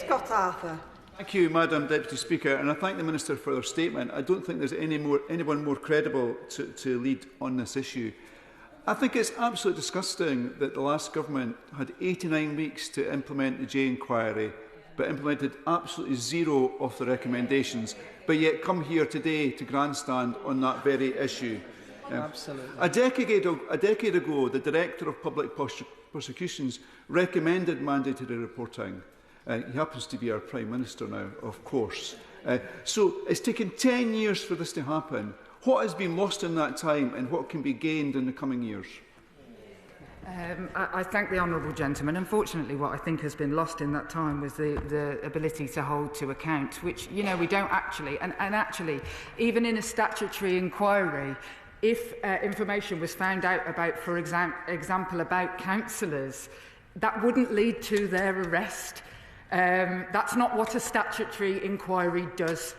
Scott Arthur. Thank you, Madam Deputy Speaker, and I thank the Minister for their statement. I don't think there's anyone more credible to lead on this issue. I think it's absolutely disgusting that the last government had 89 weeks to implement the Jay inquiry, but implemented absolutely zero of the recommendations, but yet come here today to grandstand on that very issue. Absolutely. A decade ago, the Director of Public Prosecutions recommended mandatory reporting. He happens to be our Prime Minister now, of course. So it's taken 10 years for this to happen. What has been lost in that time and what can be gained in the coming years? I thank the honourable gentleman. Unfortunately, what I think has been lost in that time was the ability to hold to account, which, you know, we don't actually. And actually, even in a statutory inquiry, if information was found out about, for example, about councillors, that wouldn't lead to their arrest. That's not what a statutory inquiry does.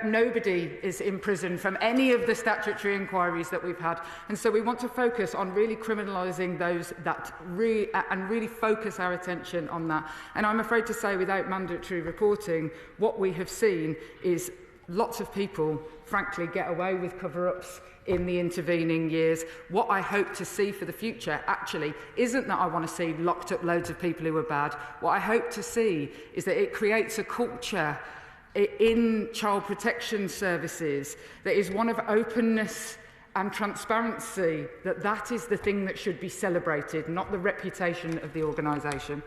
Nobody is in prison from any of the statutory inquiries that we've had. And so we want to focus on really criminalising those and really focus our attention on that. And I'm afraid to say, without mandatory reporting, what we have seen is lots of people, frankly, get away with cover-ups in the intervening years. What I hope to see for the future, actually, isn't that I want to see locked up loads of people who are bad. What I hope to see is that it creates a culture in child protection services that is one of openness and transparency, that is the thing that should be celebrated, not the reputation of the organisation.